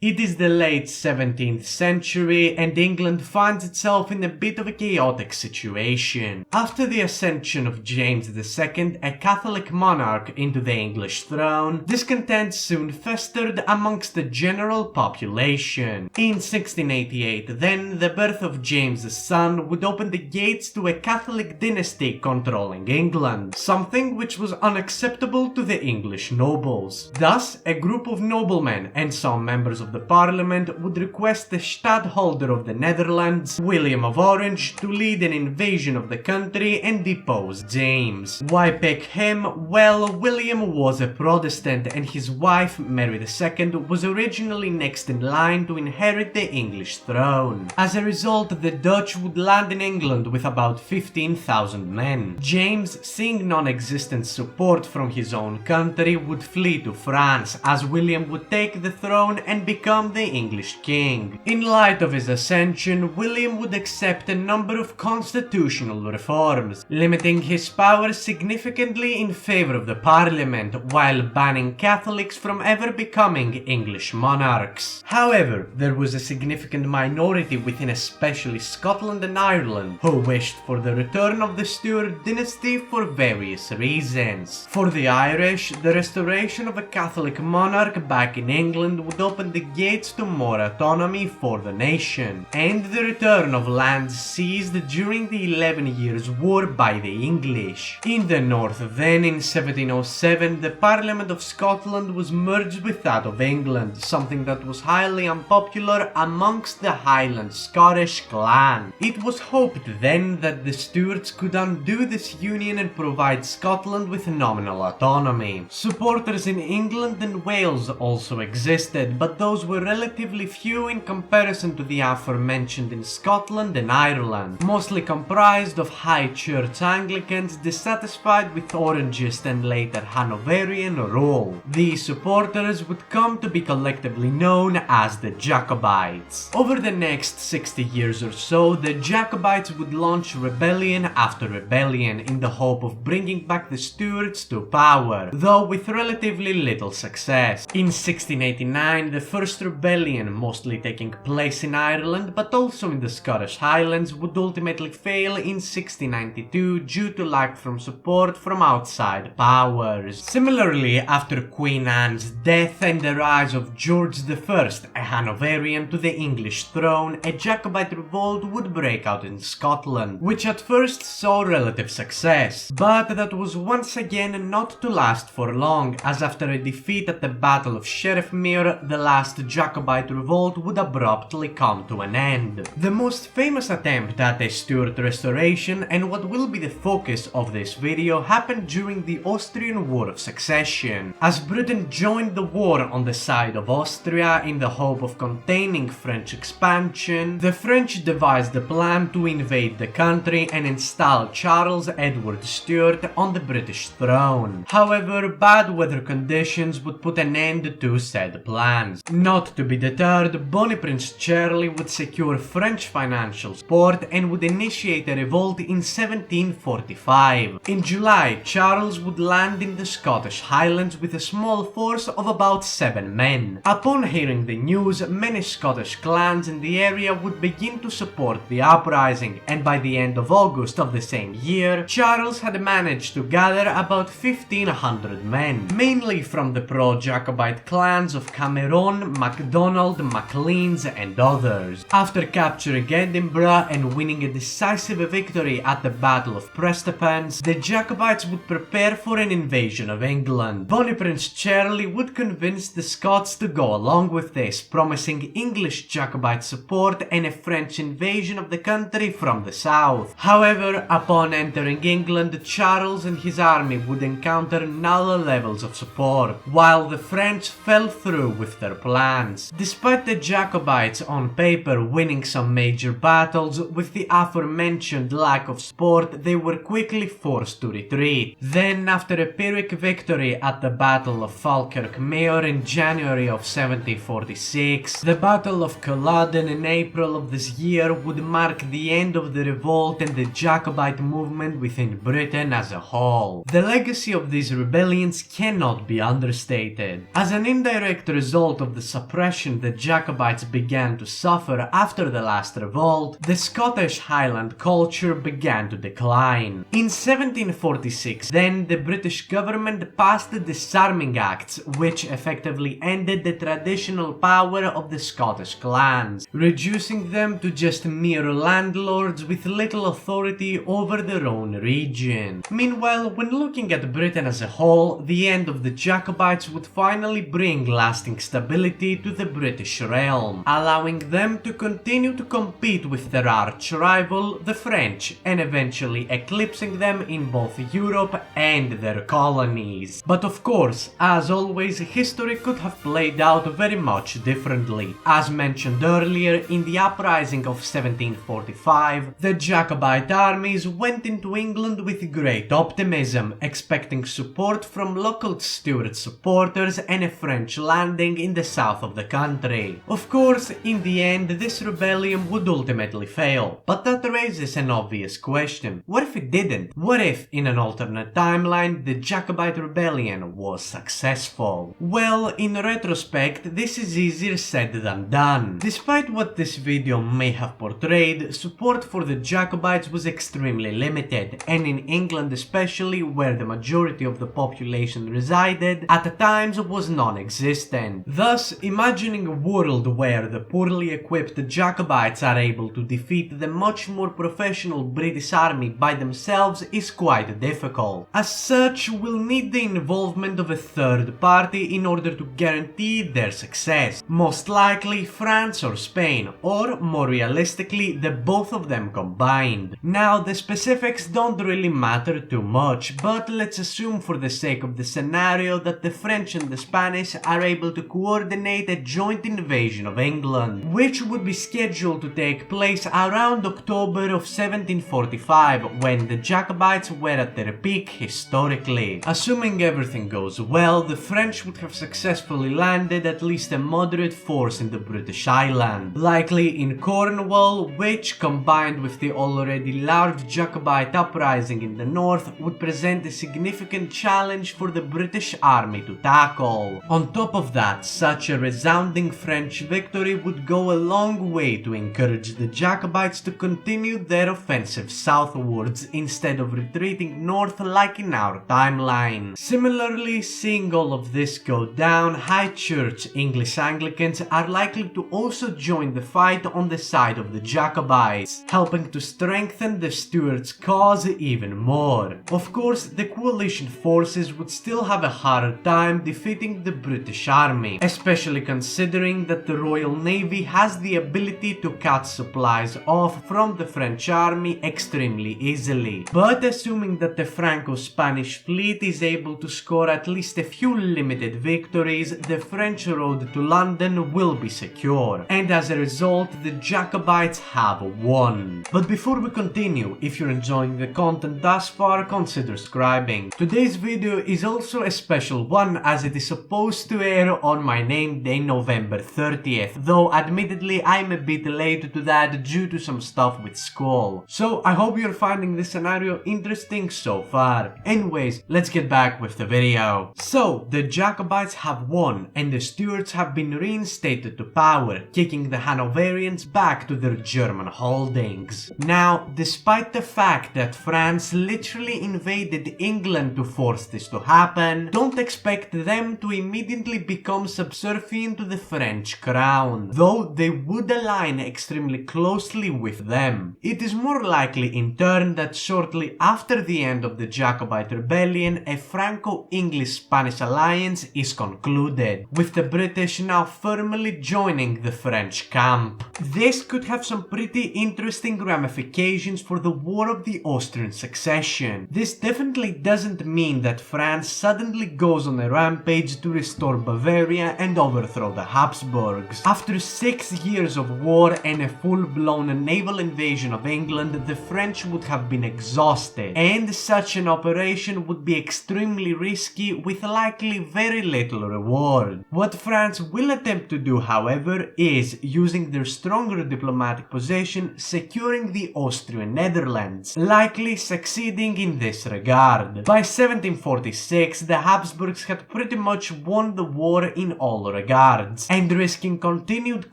It is the late 17th century and England finds itself in a bit of a chaotic situation. After the ascension of James II, a Catholic monarch, into the English throne, discontent soon festered amongst the general population. In 1688 then, the birth of James's son would open the gates to a Catholic dynasty controlling England, something which was unacceptable to the English nobles. Thus, a group of noblemen and some members of the parliament would request the stadtholder of the Netherlands, William of Orange, to lead an invasion of the country and depose James. Why pick him? Well, William was a Protestant and his wife, Mary II, was originally next in line to inherit the English throne. As a result, the Dutch would land in England with about 15,000 men. James, seeing non-existent support from his own country, would flee to France, as William would take the throne and become the English king. In light of his ascension, William would accept a number of constitutional reforms, limiting his powers significantly in favor of the parliament, while banning Catholics from ever becoming English monarchs. However, there was a significant minority within especially Scotland and Ireland who wished for the return of the Stuart dynasty for various reasons. For the Irish, the restoration of a Catholic monarch back in England would open the gates to more autonomy for the nation, and the return of lands seized during the 11 Years' War by the English. In the north then, in 1707, the Parliament of Scotland was merged with that of England, something that was highly unpopular amongst the Highland Scottish clan. It was hoped then that the Stuarts could undo this union and provide Scotland with nominal autonomy. Supporters in England and Wales also existed, but those were relatively few in comparison to the aforementioned in Scotland and Ireland, mostly comprised of High Church Anglicans dissatisfied with Orangist and later Hanoverian rule. These supporters would come to be collectively known as the Jacobites. Over the next 60 years or so, the Jacobites would launch rebellion after rebellion in the hope of bringing back the Stuarts to power, though with relatively little success. In 1689, the first rebellion, mostly taking place in Ireland but also in the Scottish Highlands, would ultimately fail in 1692 due to lack from support from outside powers. Similarly, after Queen Anne's death and the rise of George I, a Hanoverian, to the English throne, a Jacobite revolt would break out in Scotland, which at first saw relative success, but that was once again not to last for long, as after a defeat at the Battle of Sheriffmuir, the last Jacobite revolt would abruptly come to an end. The most famous attempt at a Stuart restoration, and what will be the focus of this video, happened during the Austrian War of Succession. As Britain joined the war on the side of Austria in the hope of containing French expansion, the French devised a plan to invade the country and install Charles Edward Stuart on the British throne. However, bad weather conditions would put an end to said plans. Not to be deterred, Bonnie Prince Charlie would secure French financial support and would initiate a revolt in 1745. In July, Charles would land in the Scottish Highlands with a small force of about 7 men. Upon hearing the news, many Scottish clans in the area would begin to support the uprising, and by the end of August of the same year, Charles had managed to gather about 1,500 men, mainly from the pro-Jacobite clans of Cameron, MacDonald, Macleans and others. After capturing Edinburgh and winning a decisive victory at the Battle of Prestonpans, the Jacobites would prepare for an invasion of England. Bonnie Prince Charlie would convince the Scots to go along with this, promising English Jacobite support and a French invasion of the country from the south. However, upon entering England, Charles and his army would encounter null levels of support, while the French fell through with their plans. Despite the Jacobites on paper winning some major battles, with the aforementioned lack of support, they were quickly forced to retreat. Then, after a Pyrrhic victory at the Battle of Falkirk Mere in January of 1746, the Battle of Culloden in April of this year would mark the end of the revolt and the Jacobite movement within Britain as a whole. The legacy of these rebellions cannot be understated. As an indirect result of the suppression the Jacobites began to suffer after the last revolt, the Scottish Highland culture began to decline. In 1746, then, the British government passed the Disarming Acts, which effectively ended the traditional power of the Scottish clans, reducing them to just mere landlords with little authority over their own region. Meanwhile, when looking at Britain as a whole, the end of the Jacobites would finally bring lasting stability to the British realm, allowing them to continue to compete with their arch rival, the French, and eventually eclipsing them in both Europe and their colonies. But of course, as always, history could have played out very much differently. As mentioned earlier, in the uprising of 1745, the Jacobite armies went into England with great optimism, expecting support from local Stuart supporters and a French landing in the south of the country. Of course, in the end, this rebellion would ultimately fail, but that raises an obvious question. What if it didn't? What if, in an alternate timeline, the Jacobite rebellion was successful? Well, in retrospect, this is easier said than done. Despite what this video may have portrayed, support for the Jacobites was extremely limited, and in England especially, where the majority of the population resided, at times was non-existent. Thus, imagining a world where the poorly equipped Jacobites are able to defeat the much more professional British army by themselves is quite difficult. As such, we'll need the involvement of a third party in order to guarantee their success. Most likely France or Spain, or more realistically, the both of them combined. Now, the specifics don't really matter too much, but let's assume for the sake of the scenario that the French and the Spanish are able to coordinate a joint invasion of England, which would be scheduled to take place around October of 1745, when the Jacobites were at their peak historically. Assuming everything goes well, the French would have successfully landed at least a moderate force in the British Island, likely in Cornwall, which, combined with the already large Jacobite uprising in the north, would present a significant challenge for the British army to tackle. On top of that, such a resounding French victory would go a long way to encourage the Jacobites to continue their offensive southwards instead of retreating north like in our timeline. Similarly, seeing all of this go down, High Church English Anglicans are likely to also join the fight on the side of the Jacobites, helping to strengthen the Stuarts' cause even more. Of course, the coalition forces would still have a harder time defeating the British army, especially considering that the Royal Navy has the ability to cut supplies off from the French army extremely easily. But assuming that the Franco-Spanish fleet is able to score at least a few limited victories, the French road to London will be secure, and as a result, the Jacobites have won. But before we continue, if you're enjoying the content thus far, consider subscribing. Today's video is also a special one, as it is supposed to air on my name day November 30th, though admittedly I'm a bit late to that due to some stuff with school. So I hope you're finding this scenario interesting so far. Anyways, let's get back with the video. So, the Jacobites have won, and the Stuarts have been reinstated to power, kicking the Hanoverians back to their German holdings. Now, despite the fact that France literally invaded England to force this to happen, don't expect them to immediately become subservient to the French crown, though they would align extremely closely with them. It is more likely in turn that shortly after the end of the Jacobite rebellion, a Franco-English-Spanish alliance is concluded, with the British now firmly joining the French camp. This could have some pretty interesting ramifications for the War of the Austrian Succession. This definitely doesn't mean that France suddenly goes on a rampage to restore Bavaria and overthrow the Habsburgs. After 6 years of war and a full-blown naval invasion of England, the French would have been exhausted, and such an operation would be extremely risky with likely very little reward. What France will attempt to do, however, is, using their stronger diplomatic position, securing the Austrian Netherlands, likely succeeding in this regard. By 1746, the Habsburgs had pretty much won the war in all regards, and risking continued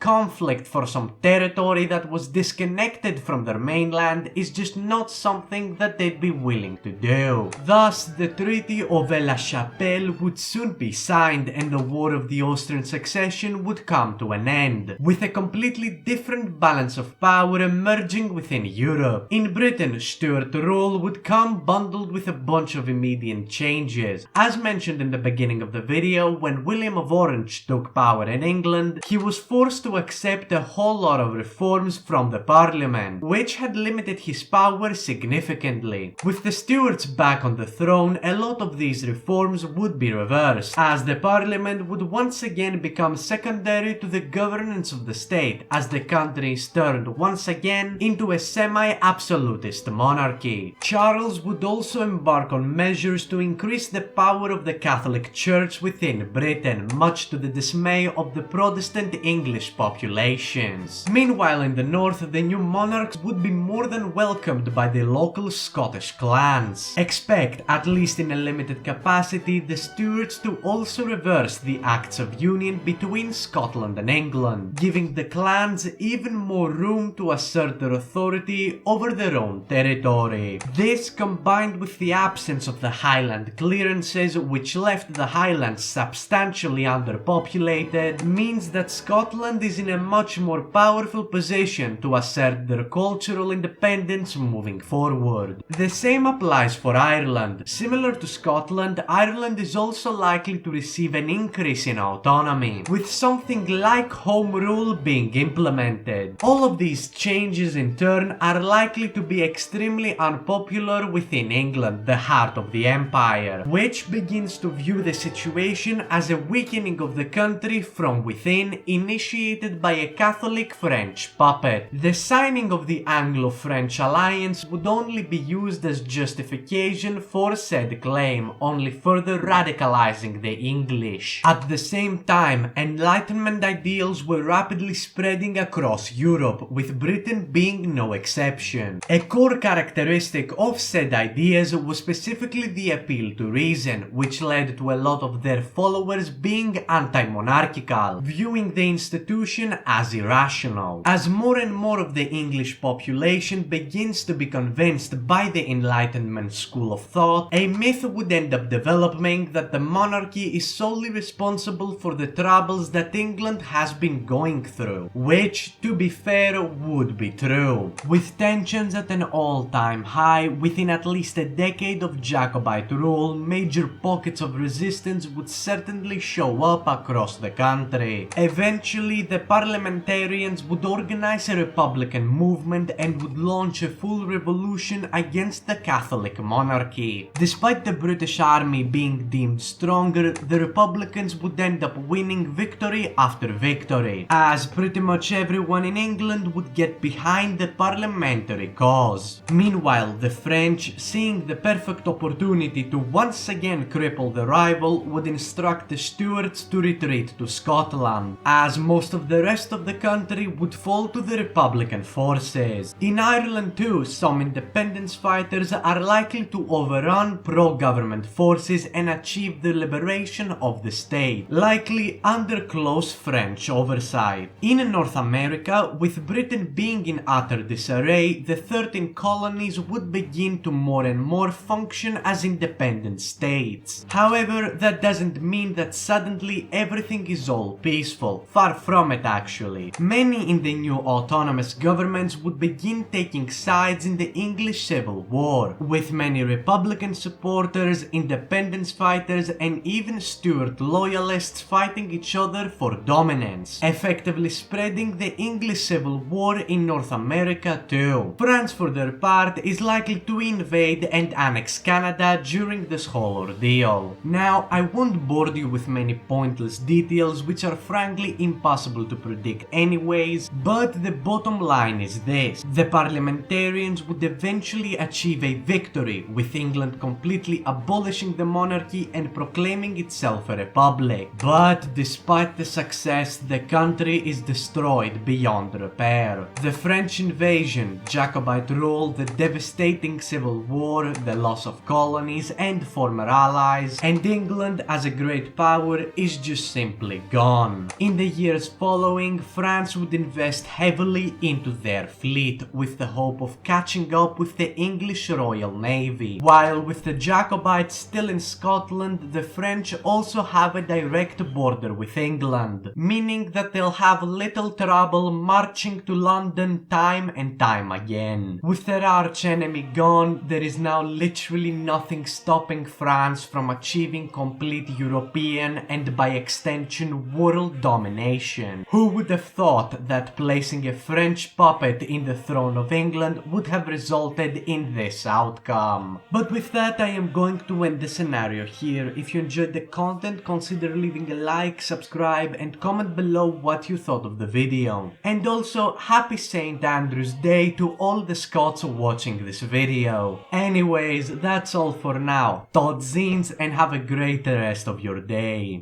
conflict for some territory that was disconnected from their mainland is just not something that they'd be willing to do. Thus, the Treaty of La Chapelle would soon be signed and the War of the Austrian Succession would come to an end, with a completely different balance of power emerging within Europe. In Britain, Stuart rule would come bundled with a bunch of immediate changes. As mentioned in the beginning of the video, when William of Orange took power in England, he was forced to accept a whole lot of reforms from the Parliament, which had limited his power significantly. With the Stuarts back on the throne, a lot of these reforms would be reversed, as the Parliament would once again become secondary to the governance of the state, as the country is turned once again into a semi-absolutist monarchy. Charles would also embark on measures to increase the power of the Catholic Church within Britain, much to the dismay of the Protestant English populations. Meanwhile, in the north, the new monarchs would be more than welcomed by the local Scottish clans. Expect, at least in a limited capacity, the Stuarts to also reverse the Acts of Union between Scotland and England, giving the clans even more room to assert their authority over their own territory. This, combined with the absence of the Highland clearances, which left the Highlands substantially underpopulated, means that Scotland is in a much more powerful position to assert their cultural independence moving forward. The same applies for Ireland. Similar to Scotland, Ireland is also likely to receive an increase in autonomy, with something like Home Rule being implemented. All of these changes in turn are likely to be extremely unpopular within England, the heart of the empire, which begins to view the situation as a weakening of the country from within, initiated by a Catholic French puppet. The signing of the Anglo-French alliance would only be used as justification for said claim, only further radicalizing the English. At the same time, Enlightenment ideals were rapidly spreading across Europe, with Britain being no exception. A core characteristic of said ideas was specifically the appeal to reason, which led to a lot of their followers being anti-monarchical, viewing the institution as irrational. As more and more of the English population begins to be convinced by the Enlightenment school of thought, a myth would end up developing that the monarchy is solely responsible for the troubles that England has been going through, which, to be fair, would be true. With tensions at an all-time high, within at least a decade of Jacobite rule, major pockets of resistance would certainly show up across the country. Eventually, the parliamentarians would organize a republican movement and would launch a full revolution against the Catholic monarchy. Despite the British army being deemed stronger, the Republicans would end up winning victory after victory, as pretty much everyone in England would get behind the parliamentary cause. Meanwhile, the French, seeing the perfect opportunity to once again cripple the rival, would instruct the Stuarts to retreat to Scotland, as most of the rest of the country would fall to the Republican forces. In Ireland too, some independence fighters are likely to overrun pro-government forces and achieve the liberation of the state, likely under close French oversight. In North America, with Britain being in utter disarray, the 13 colonies would begin to more and more function as independent states. However, that doesn't mean that suddenly everything is all peaceful. Far from it, actually. Many in the new autonomous governments would begin taking sides in the English Civil War, with many Republican supporters, independence fighters, and even Stuart loyalists fighting each other for dominance, effectively spreading the English Civil War in North America too. France, for their part, is likely to invade and annex Canada during this whole ordeal. Now, I won't bore you with many pointless details which are frankly impossible to predict anyways, but the bottom line is this: the parliamentarians would eventually achieve a victory, with England completely abolishing the monarchy and proclaiming itself a republic. But despite the success, the country is destroyed beyond repair. The French invasion, Jacobite rule, the devastating civil war, the loss of colonies and former allies, and England as a great power is just simply gone. In the years following, France would invest heavily into their fleet with the hope of catching up with the English Royal Navy. While with the Jacobites still in Scotland, the French also have a direct border with England, meaning that they'll have little trouble marching to London time and time again. With their arch enemy gone, there is now literally nothing stopping France from achieving complete European and by extension world domination. Who would have thought that placing a French puppet in the throne of England would have resulted in this outcome? But with that, I am going to end the scenario here. If you enjoyed the content, consider leaving a like, subscribe and comment below what you thought of the video. And also, happy St. Andrew's Day to all the Scots watching this video. Anyways, that's all for now. Tot ziens and have a great rest of your day.